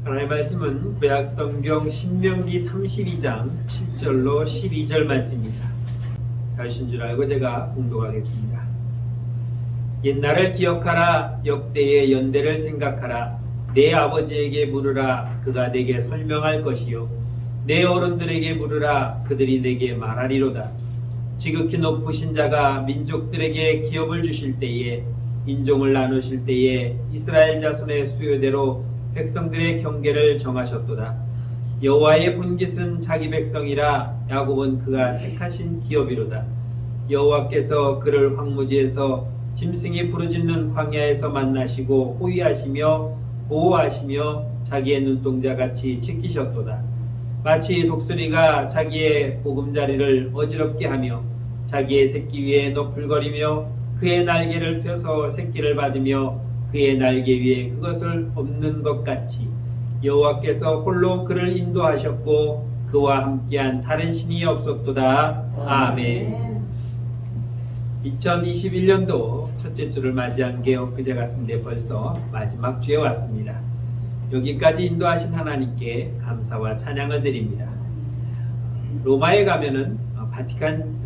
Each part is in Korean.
하나님의 말씀은 구약성경 신명기 32장 7절로 12절 말씀입니다. 잘 신 줄 알고 제가 공독하겠습니다. 옛날을 기억하라. 역대의 연대를 생각하라. 내 아버지에게 물으라. 그가 내게 설명할 것이요 내 어른들에게 물으라. 그들이 내게 말하리로다. 지극히 높으신 자가 민족들에게 기업을 주실 때에, 인종을 나누실 때에 이스라엘 자손의 수요대로 백성들의 경계를 정하셨도다. 여호와의 분깃은 자기 백성이라. 야곱은 그가 택하신 기업이로다. 여호와께서 그를 황무지에서 짐승이 부르짖는 광야에서 만나시고 호위하시며 보호하시며 자기의 눈동자같이 지키셨도다. 마치 독수리가 자기의 보금자리를 어지럽게 하며 자기의 새끼 위에 너풀거리며 그의 날개를 펴서 새끼를 받으며 그의 날개 위에 그것을 엎는 것 같이 여호와께서 홀로 그를 인도하셨고 그와 함께한 다른 신이 없었도다. 아멘. 2021년도 첫째 주를 맞이한 게 엊그제 같은데 벌써 마지막 주에 왔습니다. 여기까지 인도하신 하나님께 감사와 찬양을 드립니다. 로마에 가면은 바티칸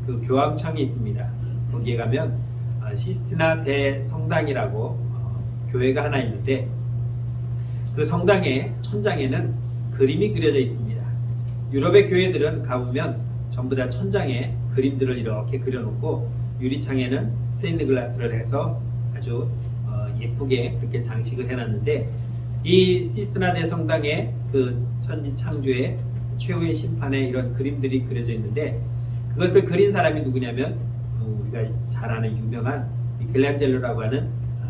그 교황청이 있습니다. 거기에 가면 시스티나 대성당이라고 교회가 하나 있는데 그 성당의 천장에는 그림이 그려져 있습니다. 유럽의 교회들은 가보면 전부 다 천장에 그림들을 이렇게 그려놓고 유리창에는 스테인드 글라스를 해서 아주 예쁘게 그렇게 장식을 해놨는데, 이 시스티나 대성당의 그 천지창조의 최후의 심판에 이런 그림들이 그려져 있는데, 그것을 그린 사람이 누구냐면 우리가 잘 아는 유명한 미켈란젤로라고 하는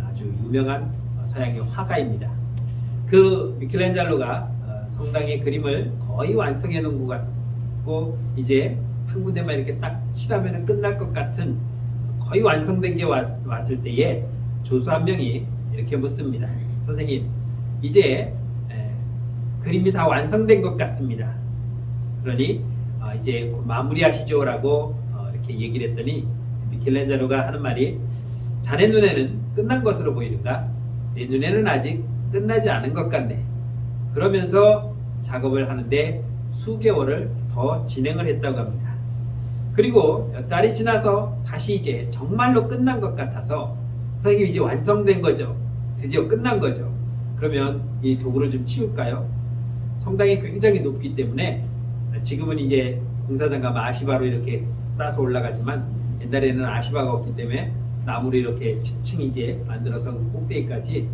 아주 유명한 서양의 화가입니다. 그 미켈란젤로가 성당의 그림을 거의 완성해 놓은 것 같고, 이제 한 군데만 이렇게 딱 칠하면 끝날 것 같은 거의 완성된 게 왔을 때에 조수 한 명이 이렇게 묻습니다. 선생님, 이제 그림이 다 완성된 것 같습니다. 그러니 이제 마무리하시죠 라고 이렇게 얘기를 했더니 미켈란젤로가 하는 말이, 자네 눈에는 끝난 것으로 보이는가? 내 눈에는 아직 끝나지 않은 것 같네. 그러면서 작업을 하는데 수개월을 더 진행을 했다고 합니다. 그리고 몇 달이 지나서 다시 이제 정말로 끝난 것 같아서, 선생님 이제 완성된 거죠? 드디어 끝난 거죠? 그러면 이 도구를 좀 치울까요? 성당이 굉장히 높기 때문에 지금은 이제 공사장 가면 아시바로 이렇게 싸서 올라가지만, 옛날에는 아시바가 없기 때문에 나무를 이렇게 층층 이제 만들어서 꼭대기까지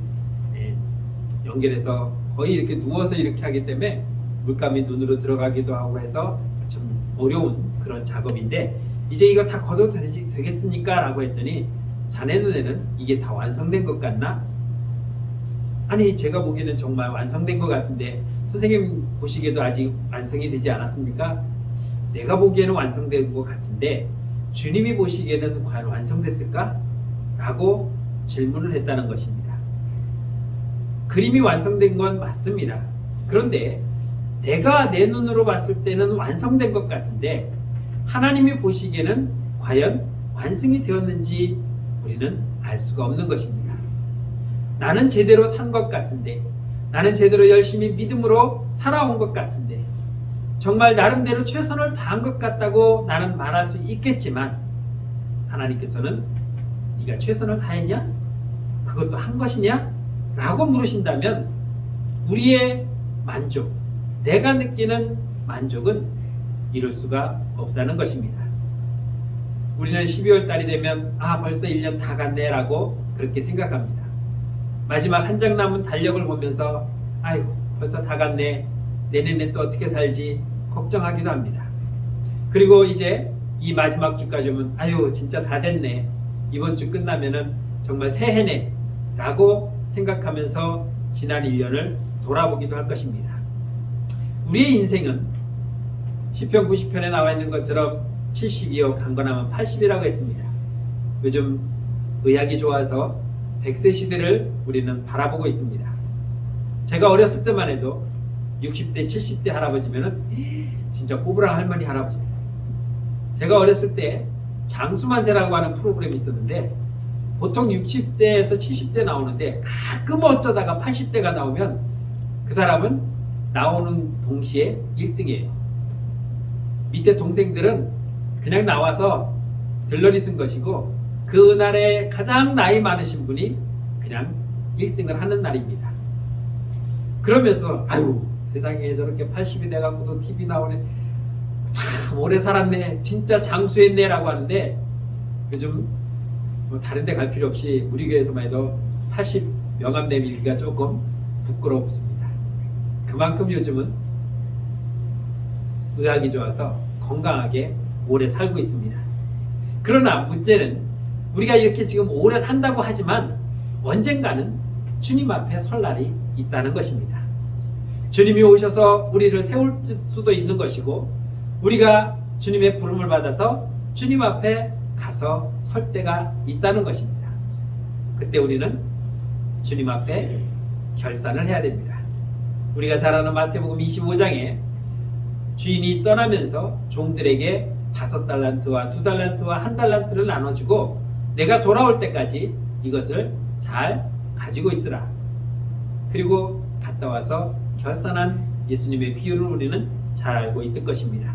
연결해서 거의 이렇게 누워서 이렇게 하기 때문에 물감이 눈으로 들어가기도 하고 해서 좀 어려운 그런 작업인데, 이제 이거 다 걷어도 되겠습니까? 라고 했더니, 자네 눈에는 이게 다 완성된 것 같나? 아니, 제가 보기에는 정말 완성된 것 같은데 선생님 보시기에도 아직 완성이 되지 않았습니까? 내가 보기에는 완성된 것 같은데 주님이 보시기에는 과연 완성됐을까? 라고 질문을 했다는 것입니다. 그림이 완성된 건 맞습니다. 그런데 내가 내 눈으로 봤을 때는 완성된 것 같은데 하나님이 보시기에는 과연 완성이 되었는지 우리는 알 수가 없는 것입니다. 나는 제대로 산 것 같은데, 나는 제대로 열심히 믿음으로 살아온 것 같은데, 정말 나름대로 최선을 다한 것 같다고 나는 말할 수 있겠지만, 하나님께서는 네가 최선을 다했냐? 그것도 한 것이냐? 라고 물으신다면 우리의 만족, 내가 느끼는 만족은 이룰 수가 없다는 것입니다. 우리는 12월 달이 되면 벌써 1년 다 갔네 라고 그렇게 생각합니다. 마지막 한 장 남은 달력을 보면서 아이고 벌써 다 갔네, 내년에 또 어떻게 살지 걱정하기도 합니다. 그리고 이제 이 마지막 주까지 오면 아유 진짜 다 됐네, 이번 주 끝나면은 정말 새해네 라고 생각하면서 지난 1년을 돌아보기도 할 것입니다. 우리의 인생은 시편 90편에 나와 있는 것처럼 70이요 강건하면 80이라고 했습니다. 요즘 의학이 좋아서 100세 시대를 우리는 바라보고 있습니다. 제가 어렸을 때만 해도 60대 70대 할아버지면은 진짜 꼬부랑 할머니 할아버지입니다. 제가 어렸을 때 장수만세라고 하는 프로그램이 있었는데 보통 60대에서 70대 나오는데 가끔 어쩌다가 80대가 나오면 그 사람은 나오는 동시에 1등이에요. 밑에 동생들은 그냥 나와서 들러리 쓴 것이고 그날에 가장 나이 많으신 분이 그냥 1등을 하는 날입니다. 그러면서 아유 세상에 저렇게 80이 돼갖고도 TV 나오네, 참 오래 살았네, 진짜 장수했네 라고 하는데, 요즘 뭐 다른 데 갈 필요 없이 우리 교회에서만 해도 80 명함 내밀기가 조금 부끄럽습니다. 그만큼 요즘은 의학이 좋아서 건강하게 오래 살고 있습니다. 그러나 문제는 우리가 이렇게 지금 오래 산다고 하지만 언젠가는 주님 앞에 설 날이 있다는 것입니다. 주님이 오셔서 우리를 세울 수도 있는 것이고 우리가 주님의 부름을 받아서 주님 앞에 가서 설 때가 있다는 것입니다. 그때 우리는 주님 앞에 결산을 해야 됩니다. 우리가 잘 아는 마태복음 25장에 주인이 떠나면서 종들에게 5달란트와 2달란트와 1달란트를 나눠주고 내가 돌아올 때까지 이것을 잘 가지고 있으라. 그리고 갔다 와서 결산한 예수님의 비유를 우리는 잘 알고 있을 것입니다.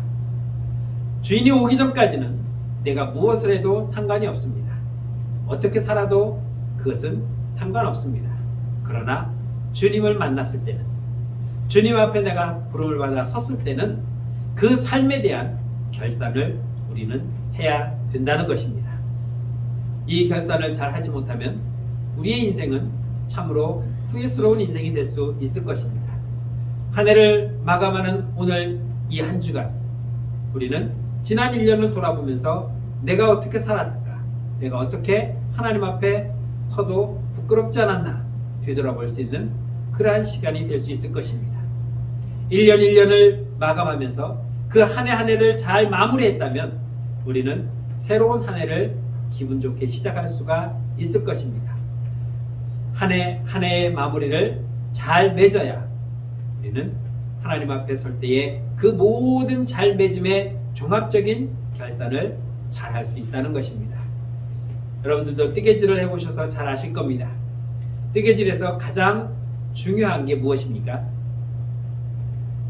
주인이 오기 전까지는 내가 무엇을 해도 상관이 없습니다. 어떻게 살아도 그것은 상관없습니다. 그러나 주님을 만났을 때는, 주님 앞에 내가 부름을 받아 섰을 때는 그 삶에 대한 결산을 우리는 해야 된다는 것입니다. 이 결산을 잘 하지 못하면 우리의 인생은 참으로 후회스러운 인생이 될 수 있을 것입니다. 한 해를 마감하는 오늘 이 한 주간 우리는 지난 1년을 돌아보면서 내가 어떻게 살았을까, 내가 어떻게 하나님 앞에 서도 부끄럽지 않았나 되돌아볼 수 있는 그러한 시간이 될 수 있을 것입니다. 1년 1년을 마감하면서 그 한 해 한 해를 잘 마무리했다면 우리는 새로운 한 해를 기분 좋게 시작할 수가 있을 것입니다. 한 해 한 해의 마무리를 잘 맺어야 우리는 하나님 앞에 설 때에 그 모든 잘 맺음의 종합적인 결산을 잘 할 수 있다는 것입니다. 여러분들도 뜨개질을 해보셔서 잘 아실 겁니다. 뜨개질에서 가장 중요한 게 무엇입니까?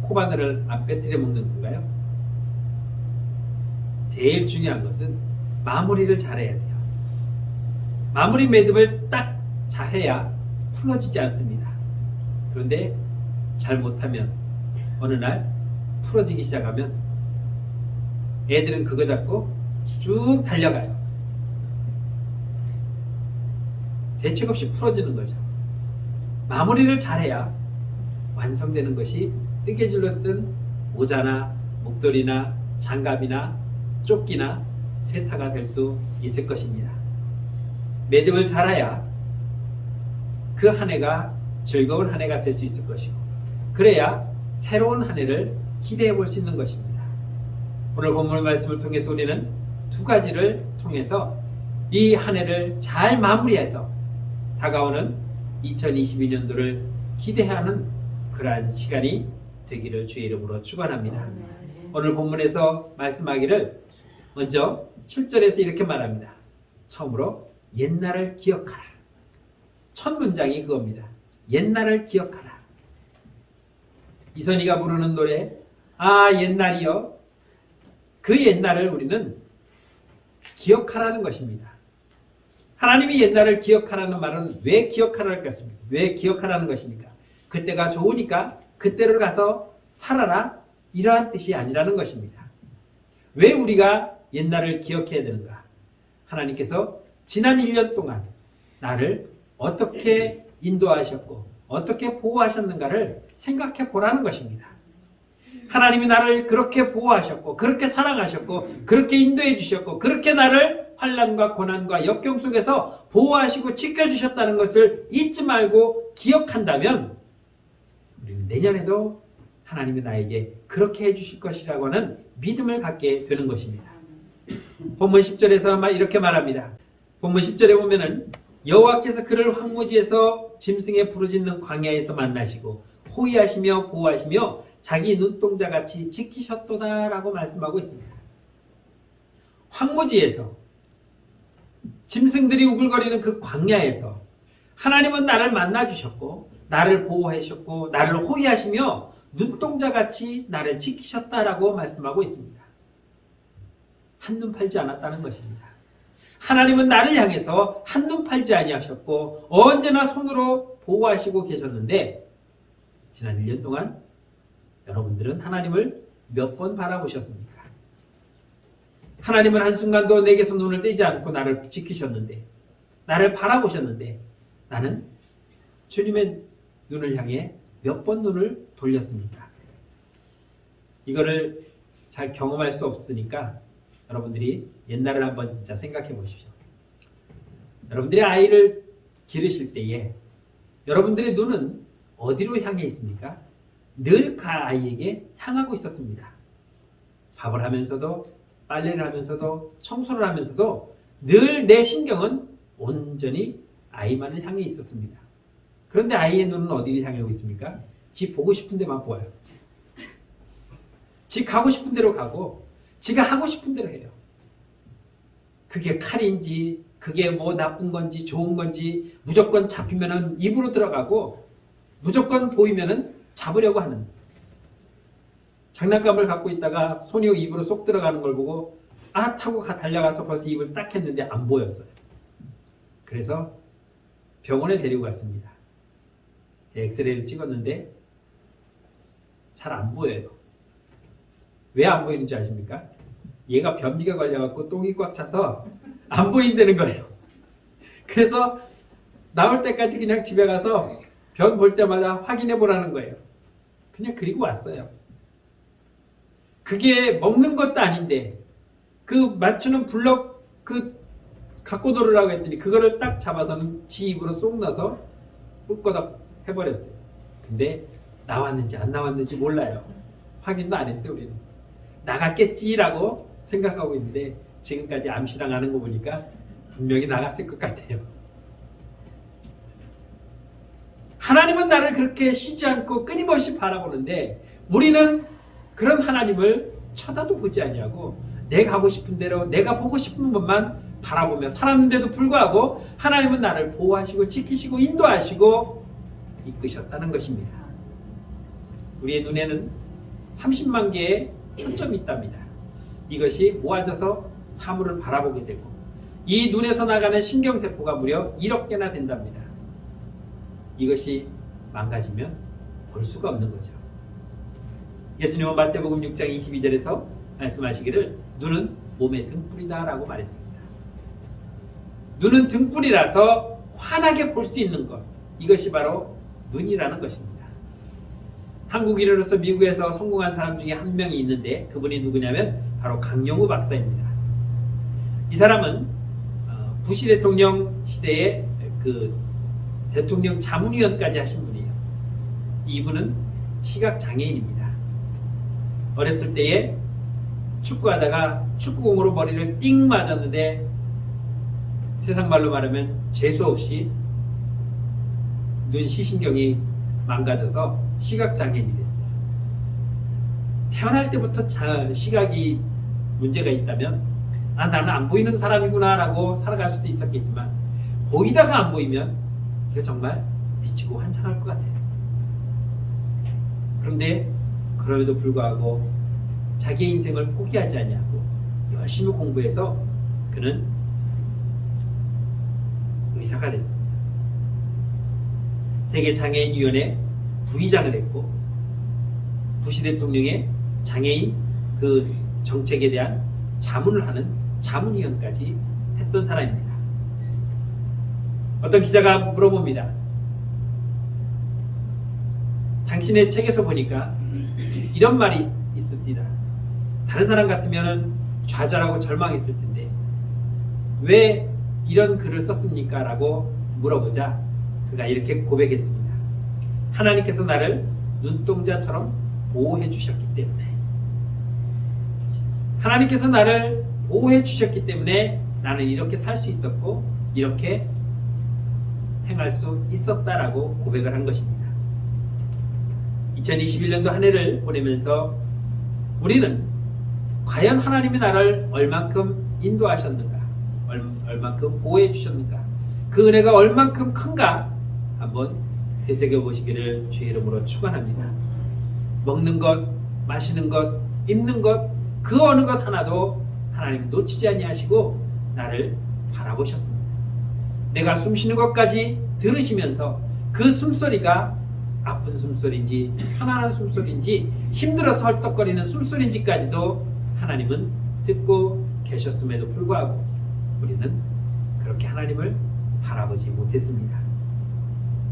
코바늘을 안 빼뜨려 먹는 건가요? 제일 중요한 것은 마무리를 잘해야 돼요. 마무리 매듭을 딱 잘해야 풀어지지 않습니다. 그런데 잘못하면 어느 날 풀어지기 시작하면 애들은 그거 잡고 쭉 달려가요. 대책 없이 풀어지는 거죠. 마무리를 잘해야 완성되는 것이 뜨개질로 뜬 모자나 목도리나 장갑이나 조끼나 세타가 될 수 있을 것입니다. 매듭을 잘해야 그 한 해가 즐거운 한 해가 될 수 있을 것이고, 그래야 새로운 한 해를 기대해 볼 수 있는 것입니다. 오늘 본문 말씀을 통해서 우리는 두 가지를 통해서 이 한 해를 잘 마무리해서 다가오는 2022년도를 기대하는 그러한 시간이 되기를 주의 이름으로 축원합니다. 오늘 본문에서 말씀하기를 먼저 7절에서 이렇게 말합니다. 처음으로 옛날을 기억하라. 첫 문장이 그겁니다. 옛날을 기억하라. 이선희가 부르는 노래, 아 옛날이여. 그 옛날을 우리는 기억하라는 것입니다. 하나님이 옛날을 기억하라는 말은 왜 기억하라는 것입니까? 왜 기억하라는 것입니까? 그때가 좋으니까 그때를 가서 살아라, 이러한 뜻이 아니라는 것입니다. 왜 우리가 옛날을 기억해야 되는가? 하나님께서 지난 1년 동안 나를 어떻게 인도하셨고 어떻게 보호하셨는가를 생각해 보라는 것입니다. 하나님이 나를 그렇게 보호하셨고 그렇게 사랑하셨고 그렇게 인도해 주셨고 그렇게 나를 환난과 고난과 역경 속에서 보호하시고 지켜주셨다는 것을 잊지 말고 기억한다면 우리는 내년에도 하나님이 나에게 그렇게 해주실 것이라고 하는 믿음을 갖게 되는 것입니다. 본문 10절에서 이렇게 말합니다. 본문 10절에 보면은 여호와께서 그를 황무지에서 짐승의 부르짖는 광야에서 만나시고 호위하시며 보호하시며 자기 눈동자같이 지키셨도다 라고 말씀하고 있습니다. 황무지에서, 짐승들이 우글거리는 그 광야에서 하나님은 나를 만나주셨고 나를 보호해 주셨고 나를 호위하시며 눈동자같이 나를 지키셨다라고 말씀하고 있습니다. 한눈 팔지 않았다는 것입니다. 하나님은 나를 향해서 한눈 팔지 아니하셨고 언제나 손으로 보호하시고 계셨는데 지난 1년 동안 여러분들은 하나님을 몇 번 바라보셨습니까? 하나님은 한순간도 내게서 눈을 떼지 않고 나를 지키셨는데 나를 바라보셨는데 나는 주님의 눈을 향해 몇 번 눈을 돌렸습니까? 이거를 잘 경험할 수 없으니까 여러분들이 옛날을 한번 진짜 생각해 보십시오. 여러분들이 아이를 기르실 때에 여러분들의 눈은 어디로 향해 있습니까? 늘 그 아이에게 향하고 있었습니다. 밥을 하면서도 빨래를 하면서도 청소를 하면서도 늘 내 신경은 온전히 아이만을 향해 있었습니다. 그런데 아이의 눈은 어디를 향하고 있습니까? 지 보고 싶은 데만 보아요. 지 가고 싶은 데로 가고 지가 하고 싶은 대로 해요. 그게 칼인지 그게 뭐 나쁜 건지 좋은 건지 무조건 잡히면은 입으로 들어가고 무조건 보이면은 잡으려고 하는, 장난감을 갖고 있다가 손이 입으로 쏙 들어가는 걸 보고 아 타고 달려가서 벌써 입을 딱 했는데 안 보였어요. 그래서 병원에 데리고 갔습니다. 엑스레이를 찍었는데 잘 안 보여요. 왜 안 보이는지 아십니까? 얘가 변비가 걸려갖고 똥이 꽉 차서 안 보인다는 거예요. 그래서 나올 때까지 그냥 집에 가서 변 볼 때마다 확인해 보라는 거예요. 그냥 그리고 왔어요. 그게 먹는 것도 아닌데 그 맞추는 블럭 그 갖고 놀으라고 했더니 그거를 딱 잡아서는 지 입으로 쏙 넣어서 꿀꺼덕 해버렸어요. 근데 나왔는지 안 나왔는지 몰라요. 확인도 안 했어요. 우리는 나갔겠지라고 생각하고 있는데 지금까지 암시랑 하는 거 보니까 분명히 나갔을 것 같아요. 하나님은 나를 그렇게 쉬지 않고 끊임없이 바라보는데 우리는 그런 하나님을 쳐다도 보지 아니하고 내가 가고 싶은 대로 내가 보고 싶은 것만 바라보며 살았는데도 불구하고 하나님은 나를 보호하시고 지키시고 인도하시고 이끄셨다는 것입니다. 우리의 눈에는 30만 개의 초점이 있답니다. 이것이 모아져서 사물을 바라보게 되고 이 눈에서 나가는 신경세포가 무려 1억 개나 된답니다. 이것이 망가지면 볼 수가 없는 거죠. 예수님은 마태복음 6장 22절에서 말씀하시기를 눈은 몸의 등불이다 라고 말했습니다. 눈은 등불이라서 환하게 볼 수 있는 것, 이것이 바로 눈이라는 것입니다. 한국인으로서 미국에서 성공한 사람 중에 한 명이 있는데 그분이 누구냐면 바로 강영우 박사입니다. 이 사람은 부시 대통령 시대에 그 대통령 자문위원까지 하신 분이에요. 이분은 시각장애인입니다. 어렸을 때에 축구하다가 축구공으로 머리를 띵 맞았는데 세상 말로 말하면 재수 없이 눈 시신경이 망가져서 시각장애인이 됐어요. 태어날 때부터 시각이 문제가 있다면 아 나는 안 보이는 사람이구나 라고 살아갈 수도 있었겠지만 보이다가 안 보이면 이거 정말 미치고 환장할 것 같아요. 그런데 그럼에도 불구하고 자기의 인생을 포기하지 아니하고 열심히 공부해서 그는 의사가 됐습니다. 세계장애인위원회 부의장을 했고 부시 대통령의 장애인 그 정책에 대한 자문을 하는 자문위원까지 했던 사람입니다. 어떤 기자가 물어봅니다. 당신의 책에서 보니까 이런 말이 있습니다. 다른 사람 같으면 좌절하고 절망했을 텐데 왜 이런 글을 썼습니까? 라고 물어보자 그가 이렇게 고백했습니다. 하나님께서 나를 눈동자처럼 보호해 주셨기 때문에 하나님께서 나를 보호해 주셨기 때문에 나는 이렇게 살 수 있었고 이렇게 행할 수 있었다라고 고백을 한 것입니다. 2021년도 한 해를 보내면서 우리는 과연 하나님이 나를 얼만큼 인도하셨는가, 얼만큼 보호해 주셨는가, 그 은혜가 얼만큼 큰가 한번 되새겨 보시기를 주의 이름으로 축원합니다. 먹는 것, 마시는 것, 입는 것, 그 어느 것 하나도 하나님 놓치지 아니하시고 나를 바라보셨습니다. 내가 숨쉬는 것까지 들으시면서 그 숨소리가 아픈 숨소리인지 편안한 숨소리인지 힘들어서 헐떡거리는 숨소리인지까지도 하나님은 듣고 계셨음에도 불구하고 우리는 그렇게 하나님을 바라보지 못했습니다.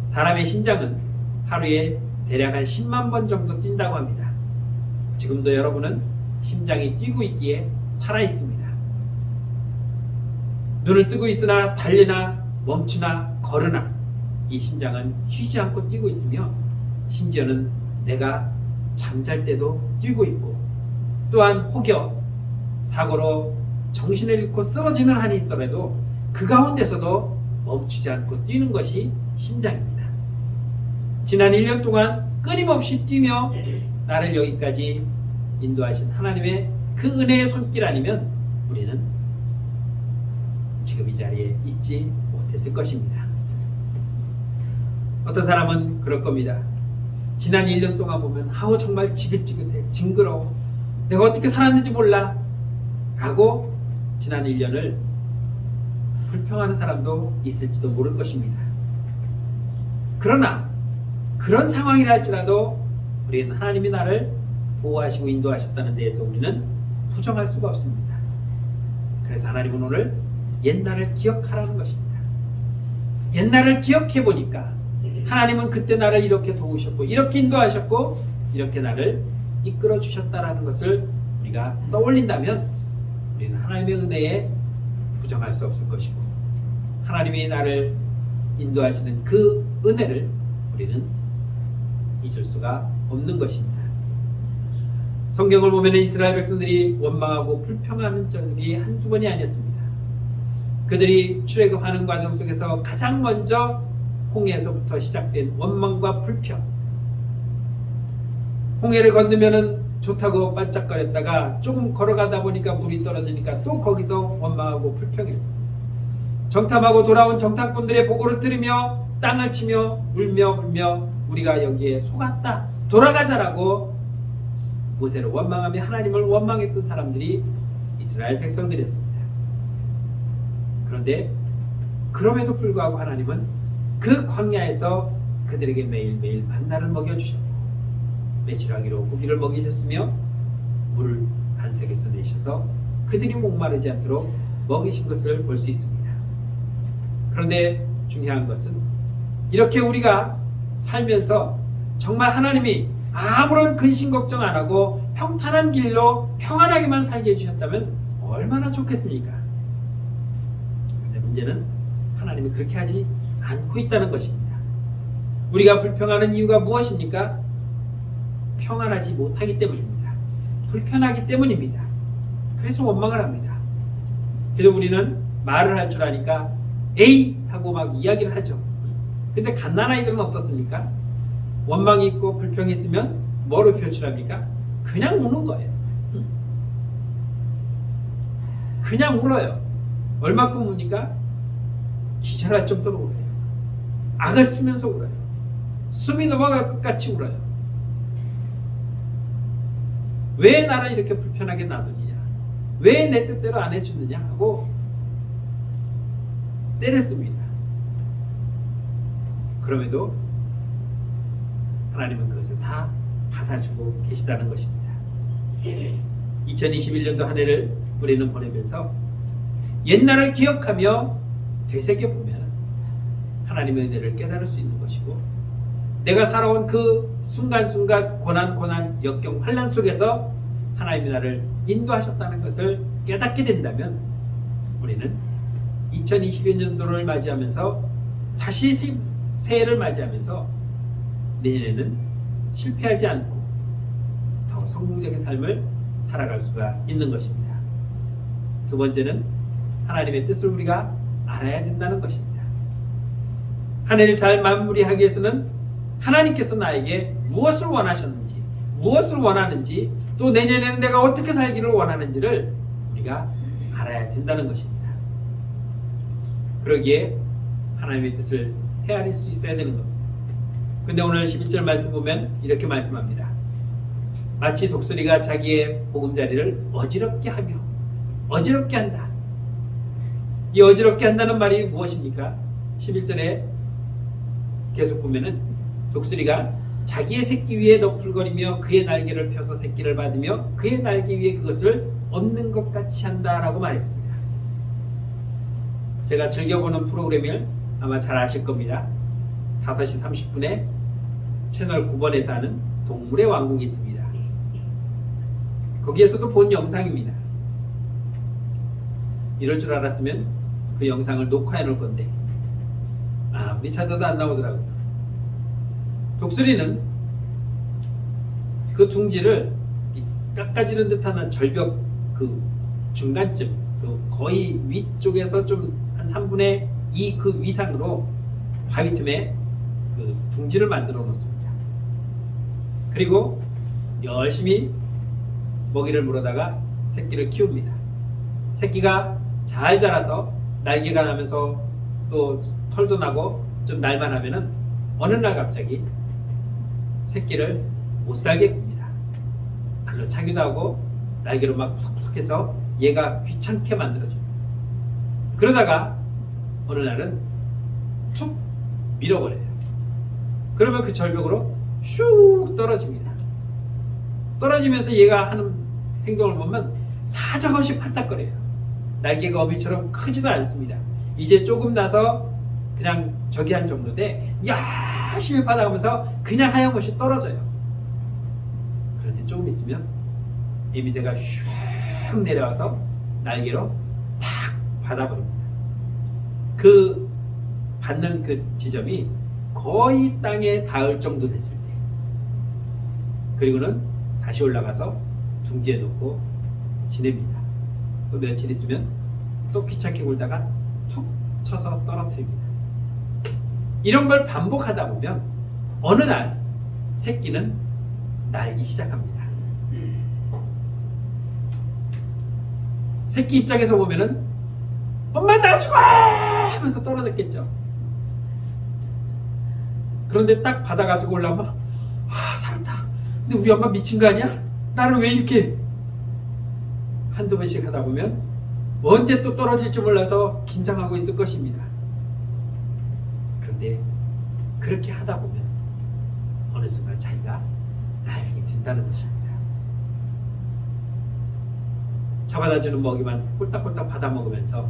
사람의 심장은 하루에 대략 한 10만 번 정도 뛴다고 합니다. 지금도 여러분은 심장이 뛰고 있기에 살아있습니다. 눈을 뜨고 있으나 달리나 멈추나 걸으나 이 심장은 쉬지 않고 뛰고 있으며 심지어는 내가 잠잘 때도 뛰고 있고 또한 혹여 사고로 정신을 잃고 쓰러지는 한이 있더라도 그 가운데서도 멈추지 않고 뛰는 것이 심장입니다. 지난 1년 동안 끊임없이 뛰며 나를 여기까지 인도하신 하나님의 그 은혜의 손길 아니면 우리는 지금 이 자리에 있지 못했을 것입니다. 어떤 사람은 그럴 겁니다. 지난 1년 동안 보면 아우 정말 지긋지긋해, 징그러워, 내가 어떻게 살았는지 몰라 라고 지난 1년을 불평하는 사람도 있을지도 모를 것입니다. 그러나 그런 상황이라 할지라도 우리는 하나님이 나를 보호하시고 인도하셨다는 데에서 우리는 부정할 수가 없습니다. 그래서 하나님은 오늘 옛날을 기억하라는 것입니다. 옛날을 기억해 보니까 하나님은 그때 나를 이렇게 도우셨고 이렇게 인도하셨고 이렇게 나를 이끌어 주셨다라는 것을 우리가 떠올린다면 우리는 하나님의 은혜에 부정할 수 없을 것이고 하나님이 나를 인도하시는 그 은혜를 우리는 잊을 수가 없는 것입니다. 성경을 보면 이스라엘 백성들이 원망하고 불평하는 적이 한두 번이 아니었습니다. 그들이 출애굽하는 과정 속에서 가장 먼저 홍해에서부터 시작된 원망과 불평. 홍해를 건너면은 좋다고 반짝거렸다가 조금 걸어가다 보니까 물이 떨어지니까 또 거기서 원망하고 불평했습니다. 정탐하고 돌아온 정탐꾼들의 보고를 들으며 땅을 치며 울며 우리가 여기에 속았다, 돌아가자라고 모세를 원망하며 하나님을 원망했던 사람들이 이스라엘 백성들이었습니다. 그런데 그럼에도 불구하고 하나님은 그 광야에서 그들에게 매일매일 만나를 먹여주셨고 메추라기로 고기를 먹이셨으며 물을 반석에서 내셔서 그들이 목마르지 않도록 먹이신 것을 볼 수 있습니다. 그런데 중요한 것은 이렇게 우리가 살면서 정말 하나님이 아무런 근심 걱정 안 하고 평탄한 길로 평안하게만 살게 해주셨다면 얼마나 좋겠습니까? 그런데 문제는 하나님이 그렇게 하지 않고 있다는 것입니다. 우리가 불평하는 이유가 무엇입니까? 평안하지 못하기 때문입니다. 불편하기 때문입니다. 그래서 원망을 합니다. 그래도 우리는 말을 할 줄 아니까 에이 하고 막 이야기를 하죠. 근데 갓난아이들은 어떻습니까? 원망이 있고 불평이 있으면 뭐로 표출합니까? 그냥 우는 거예요. 그냥 울어요. 얼마큼 우니까? 기절할 정도로 울어요. 악을 쓰면서 울어요. 숨이 넘어갈 것 같이 울어요. 왜 나를 이렇게 불편하게 놔두느냐? 왜 내 뜻대로 안 해주느냐? 하고 때렸습니다. 그럼에도 하나님은 그것을 다 받아주고 계시다는 것입니다. 2021년도 한 해를 우리는 보내면서 옛날을 기억하며 되새겨보면 하나님의 은혜를 깨달을 수 있는 것이고 내가 살아온 그 순간순간 고난, 역경, 환난 속에서 하나님이 나를 인도하셨다는 것을 깨닫게 된다면 우리는 2021년도를 맞이하면서 다시 새해를 맞이하면서 내년에는 실패하지 않고 더 성공적인 삶을 살아갈 수가 있는 것입니다. 두 번째는 하나님의 뜻을 우리가 알아야 된다는 것입니다. 한 해를 잘 마무리하기 위해서는 하나님께서 나에게 무엇을 원하셨는지, 무엇을 원하는지, 또 내년에는 내가 어떻게 살기를 원하는지를 우리가 알아야 된다는 것입니다. 그러기에 하나님의 뜻을 헤아릴 수 있어야 되는 겁니다. 근데 오늘 11절 말씀 보면 이렇게 말씀합니다. 마치 독수리가 자기의 보금자리를 어지럽게 하며 어지럽게 한다. 이 어지럽게 한다는 말이 무엇입니까? 11절에 계속 보면은 독수리가 자기의 새끼 위에 너풀거리며 그의 날개를 펴서 새끼를 받으며 그의 날개 위에 그것을 얻는 것 같이 한다라고 말했습니다. 제가 즐겨보는 프로그램을 아마 잘 아실 겁니다. 5시 30분에 채널 9번에서 하는 동물의 왕국이 있습니다. 거기에서도 본 영상입니다. 이럴 줄 알았으면 그 영상을 녹화해 놓을 건데 아무리 찾아도 안 나오더라고요. 독수리는 그 둥지를 깎아지는 듯한 절벽 그 중간쯤 그 거의 위쪽에서 좀 한 3분의 2 그 위상으로 바위 틈에 그 둥지를 만들어 놓습니다. 그리고 열심히 먹이를 물어다가 새끼를 키웁니다. 새끼가 잘 자라서 날개가 나면서 또 털도 나고 좀 날만하면은 어느 날 갑자기 새끼를 못 살게 굽니다. 발로 차기도 하고 날개로 막 푹푹해서 얘가 귀찮게 만들어줘요. 그러다가 어느 날은 툭 밀어버려요. 그러면 그 절벽으로 슉 떨어집니다. 떨어지면서 얘가 하는 행동을 보면 사정없이 팔딱거려요. 날개가 어미처럼 크지도 않습니다. 이제 조금 나서 그냥 저기 한 정도인데 열심히 받아가면서 그냥 하염없이 떨어져요. 그런데 조금 있으면 에미새가 슉 내려와서 날개로 탁 받아버립니다. 그 받는 그 지점이 거의 땅에 닿을 정도 됐을 때 그리고는 다시 올라가서 둥지에 놓고 지냅니다. 또 며칠 있으면 또 귀찮게 굴다가 툭 쳐서 떨어뜨립니다. 이런 걸 반복하다 보면 어느 날 새끼는 날기 시작합니다. 새끼 입장에서 보면은 엄마 나 죽어! 하면서 떨어졌겠죠. 그런데 딱 받아가지고 올라오면 아 살았다. 근데 우리 엄마 미친 거 아니야? 나를 왜 이렇게 한두 번씩 하다 보면 언제 또 떨어질지 몰라서 긴장하고 있을 것입니다. 그런데 그렇게 하다 보면 어느 순간 자기가 날게 된다는 것입니다. 잡아다주는 먹이만 꼴딱꼴딱 받아 먹으면서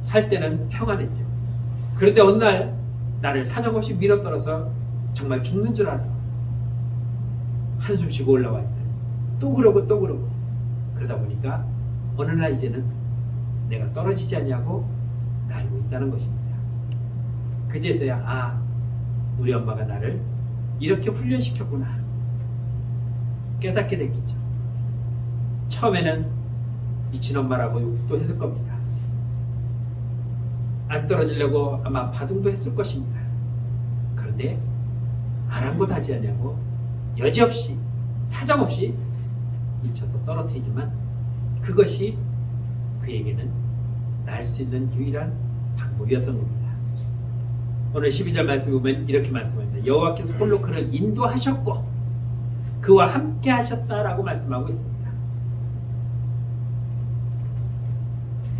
살 때는 평안했죠. 그런데 어느 날 나를 사정없이 밀어떨어서 정말 죽는 줄 알아서 한숨 쉬고 올라와 있더니 또 그러고 또 그러고 그러다 보니까 어느 날 이제는 내가 떨어지지 않냐고 날고 있다는 것입니다. 그제서야 아 우리 엄마가 나를 이렇게 훈련시켰구나 깨닫게 됐겠죠. 처음에는 미친 엄마라고 욕도 했을 겁니다. 안 떨어지려고 아마 바둥도 했을 것입니다. 그런데 아랑곳하지 않냐고 여지없이 사정없이 미쳐서 떨어뜨리지만 그것이 그에게는 날 수 있는 유일한 방법이었던 겁니다. 오늘 12절 말씀 보면 이렇게 말씀합니다. 여호와께서 홀로 그를 인도하셨고 그와 함께 하셨다라고 말씀하고 있습니다.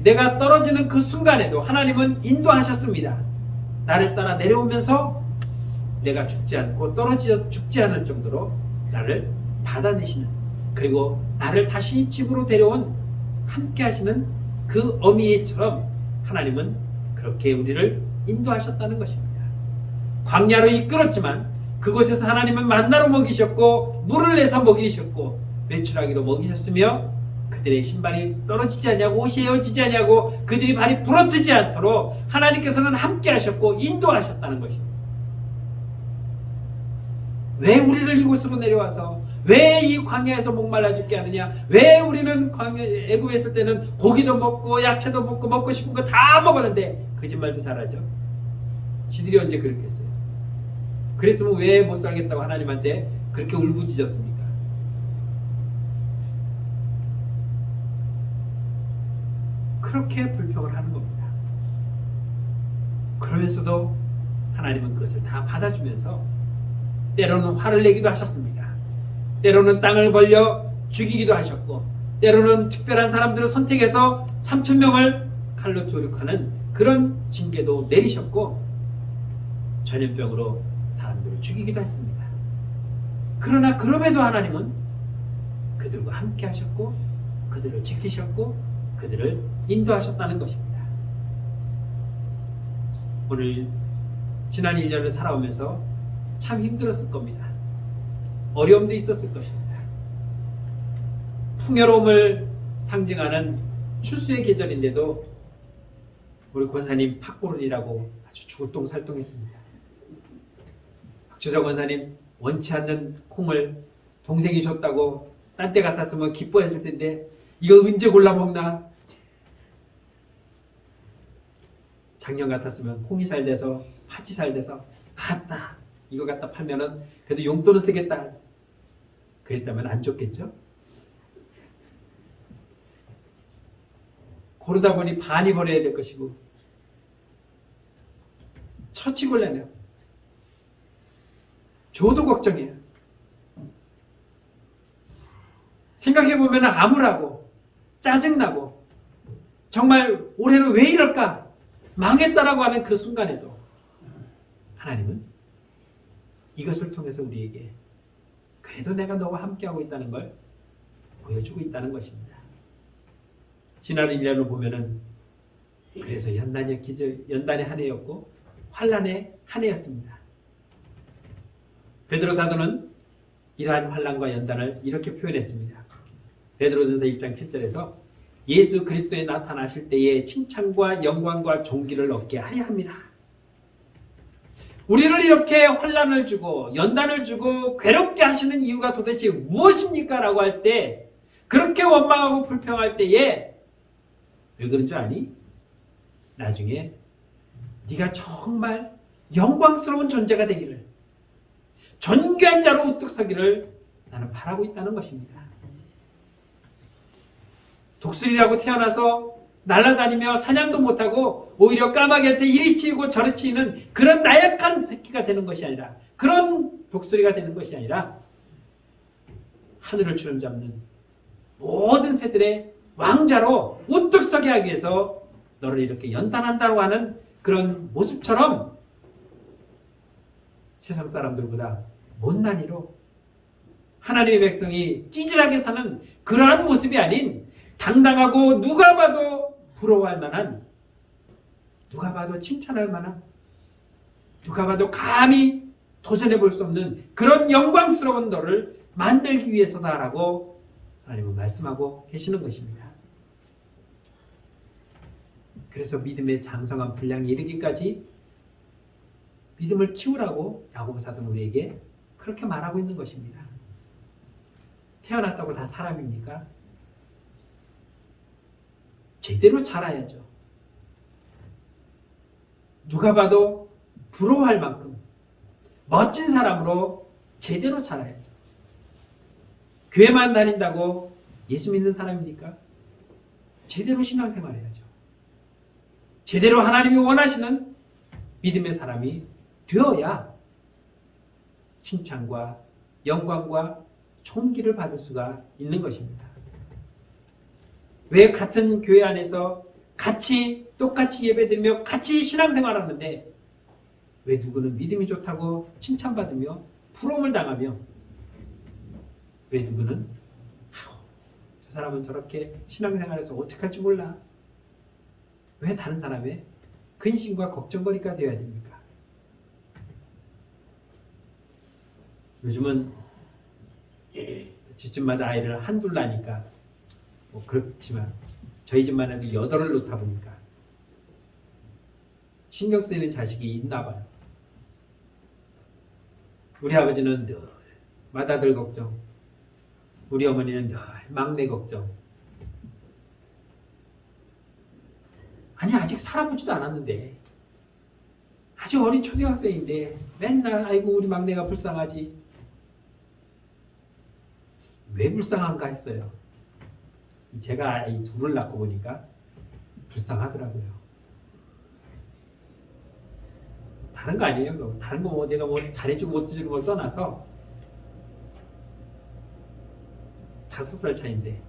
내가 떨어지는 그 순간에도 하나님은 인도하셨습니다. 나를 따라 내려오면서 내가 죽지 않고 떨어져 죽지 않을 정도로 나를 받아내시는 그리고 나를 다시 집으로 데려온 함께 하시는 그 어미애처럼 하나님은 그렇게 우리를 인도하셨다는 것입니다. 광야로 이끌었지만 그곳에서 하나님은 만나로 먹이셨고 물을 내서 먹이셨고 메추라기로 먹이셨으며 그들의 신발이 떨어지지 않냐고 옷이 헤어지지 않냐고 그들이 발이 부러뜨지 않도록 하나님께서는 함께 하셨고 인도하셨다는 것입니다. 왜 우리를 이곳으로 내려와서 왜 이 광야에서 목말라 죽게 하느냐? 왜 우리는 애굽에 있을 때는 고기도 먹고 야채도 먹고 먹고 싶은 거 다 먹었는데 거짓말도 잘하죠. 지들이 언제 그렇게 했어요? 그랬으면 왜 못 살겠다고 하나님한테 그렇게 울부짖었습니까? 그렇게 불평을 하는 겁니다. 그러면서도 하나님은 그것을 다 받아주면서 때로는 화를 내기도 하셨습니다. 때로는 땅을 벌려 죽이기도 하셨고, 때로는 특별한 사람들을 선택해서 3,000명을 칼로 조륙하는 그런 징계도 내리셨고, 전염병으로 사람들을 죽이기도 했습니다. 그러나 그럼에도 하나님은 그들과 함께 하셨고, 그들을 지키셨고, 그들을 인도하셨다는 것입니다. 오늘 지난 1년을 살아오면서 참 힘들었을 겁니다. 어려움도 있었을 것입니다. 풍요로움을 상징하는 추수의 계절인데도 우리 권사님 팥고른이라고 아주 죽을똥살똥했습니다. 박주석 권사님 원치 않는 콩을 동생이 줬다고 딴 때 같았으면 기뻐했을 텐데 이거 언제 골라 먹나? 작년 같았으면 콩이 잘 돼서 팥이 잘 돼서 아따 이거 갖다 팔면은 그래도 용돈은 쓰겠다 그랬다면 안 좋겠죠? 고르다 보니 반이 버려야 될 것이고 처치곤란해요. 줘도 걱정해요. 생각해보면 암울하고 짜증나고 정말 올해는 왜 이럴까 망했다라고 하는 그 순간에도 하나님은 이것을 통해서 우리에게 그래도 내가 너와 함께하고 있다는 걸 보여주고 있다는 것입니다. 지난 1년을 보면은 그래서 연단의 한 해였고 환난의 한 해였습니다. 베드로 사도는 이러한 환난과 연단을 이렇게 표현했습니다. 베드로전서 1장 7절에서 예수 그리스도에 나타나실 때에 칭찬과 영광과 존귀를 얻게 하려 합니다. 우리를 이렇게 환난을 주고 연단을 주고 괴롭게 하시는 이유가 도대체 무엇입니까? 라고 할 때 그렇게 원망하고 불평할 때에 왜 그런 줄 아니? 나중에 네가 정말 영광스러운 존재가 되기를 존귀한 자로 우뚝 서기를 나는 바라고 있다는 것입니다. 독수리라고 태어나서 날아다니며 사냥도 못하고 오히려 까마귀한테 이리 치이고 저리 치이는 그런 나약한 새끼가 되는 것이 아니라 그런 독수리가 되는 것이 아니라 하늘을 주름잡는 모든 새들의 왕자로 우뚝 서게 하기 위해서 너를 이렇게 연단한다고 하는 그런 모습처럼 세상 사람들보다 못난이로 하나님의 백성이 찌질하게 사는 그러한 모습이 아닌 당당하고 누가 봐도 부러워할 만한, 누가 봐도 칭찬할 만한, 누가 봐도 감히 도전해 볼 수 없는 그런 영광스러운 너를 만들기 위해서다라고 하나님은 말씀하고 계시는 것입니다. 그래서 믿음의 장성한 분량에 이르기까지 믿음을 키우라고 야고보 사도는 우리에게 그렇게 말하고 있는 것입니다. 태어났다고 다 사람입니까? 제대로 자라야죠. 누가 봐도 부러워할 만큼 멋진 사람으로 제대로 자라야죠. 교회만 다닌다고 예수 믿는 사람입니까? 제대로 신앙생활 해야죠. 제대로 하나님이 원하시는 믿음의 사람이 되어야 칭찬과 영광과 존귀를 받을 수가 있는 것입니다. 왜 같은 교회 안에서 똑같이 예배드리며 같이 신앙생활하는데 왜 누구는 믿음이 좋다고 칭찬받으며 부러움을 당하며 왜 누구는 저 사람은 저렇게 신앙생활에서 어떻게 할지 몰라 왜 다른 사람의 근심과 걱정거리가 되어야 됩니까? 요즘은 집집마다 아이를 한둘 낳으니까 뭐 그렇지만 저희 집만 해도 8을 놓다 보니까 신경 쓰이는 자식이 있나 봐요. 우리 아버지는 늘 맏아들 걱정, 우리 어머니는 늘 막내 걱정. 아니 아직 살아보지도 않았는데 아직 어린 초등학생인데 맨날 아이고 우리 막내가 불쌍하지. 왜 불쌍한가 했어요. 제가 이 둘을 낳고 보니까 불쌍하더라고요. 다 다른 거 아니에요. 다른 거 뭐 내가 뭐 잘해주고 못해주는 걸 떠나서 5살 차인데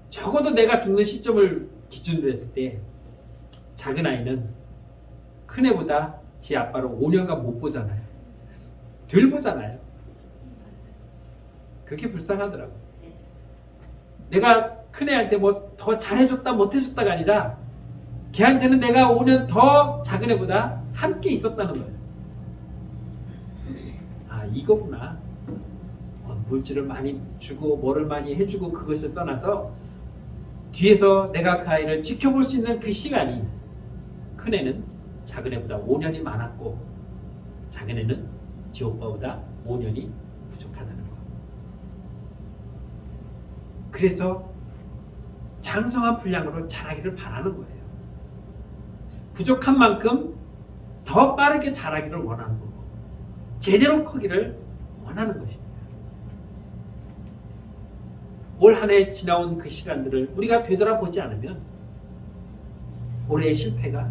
적어도 내가 죽는 시점을 기준으로 했을 때 작은 아이는 큰 애보다 지 아빠를 5년간 못 보잖아요. 덜 보잖아요. 그게 불쌍하더라고요. 내가 큰 애한테 뭐 더 잘해줬다 못해줬다가 아니라 걔한테는 내가 5년 더 작은 애보다 함께 있었다는 거예요. 아, 이거구나. 물질을 많이 주고 뭐를 많이 해주고 그것을 떠나서 뒤에서 내가 그 아이를 지켜볼 수 있는 그 시간이 큰 애는 작은 애보다 5년이 많았고 작은 애는 지 오빠보다 5년이 부족하다는 거. 그래서 장성한 분량으로 자라기를 바라는 거예요. 부족한 만큼 더 빠르게 자라기를 원하는 거고 제대로 크기를 원하는 것입니다. 올 한 해 지나온 그 시간들을 우리가 되돌아보지 않으면 올해의 실패가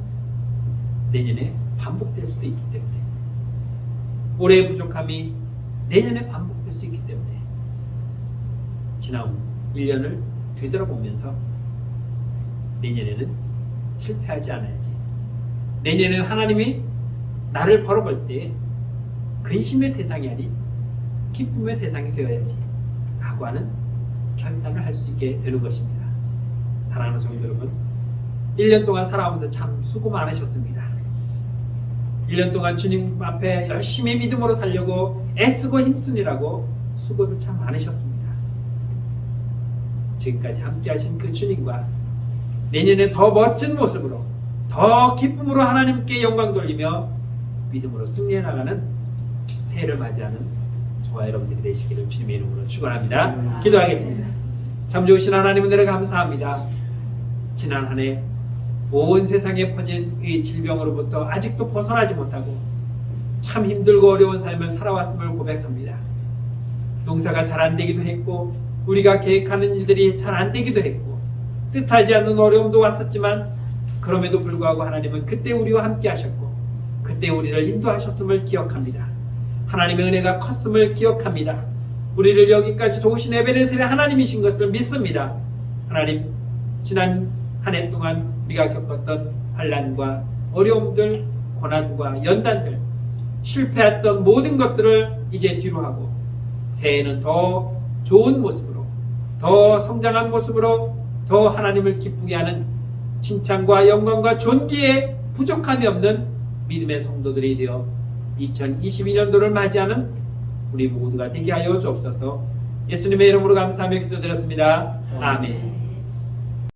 내년에 반복될 수도 있기 때문에 올해의 부족함이 내년에 반복될 수 있기 때문에 지나온 1년을 되돌아보면서 내년에는 실패하지 않아야지. 내년에는 하나님이 나를 벌어볼 때 근심의 대상이 아닌 기쁨의 대상이 되어야지 라고 하는 결단을 할 수 있게 되는 것입니다. 사랑하는 성도 여러분, 1년 동안 살아오면서 참 수고 많으셨습니다. 1년 동안 주님 앞에 열심히 믿음으로 살려고 애쓰고 힘쓰느라고 수고들 참 많으셨습니다. 지금까지 함께 하신 그 주님과 내년에 더 멋진 모습으로 더 기쁨으로 하나님께 영광 돌리며 믿음으로 승리해 나가는 새해를 맞이하는 저와 여러분들이 되시기를 주님의 이름으로 축원합니다. 기도하겠습니다. 참 좋으신 하나님 은혜를 감사합니다. 지난 한 해 온 세상에 퍼진 이 질병으로부터 아직도 벗어나지 못하고 참 힘들고 어려운 삶을 살아왔음을 고백합니다. 농사가 잘 안 되기도 했고 우리가 계획하는 일들이 잘 안 되기도 했고 뜻하지 않는 어려움도 왔었지만 그럼에도 불구하고 하나님은 그때 우리와 함께 하셨고 그때 우리를 인도하셨음을 기억합니다. 하나님의 은혜가 컸음을 기억합니다. 우리를 여기까지 도우신 에베네셀의 하나님이신 것을 믿습니다. 하나님, 지난 한 해 동안 우리가 겪었던 환난과 어려움들, 고난과 연단들, 실패했던 모든 것들을 이제 뒤로 하고 새해에는 더 좋은 모습으로, 더 성장한 모습으로, 더 하나님을 기쁘게 하는 칭찬과 영광과 존귀에 부족함이 없는 믿음의 성도들이 되어 2022년도를 맞이하는 우리 모두가 되게 하여 주옵소서. 예수님의 이름으로 감사하며 기도드렸습니다. 아멘.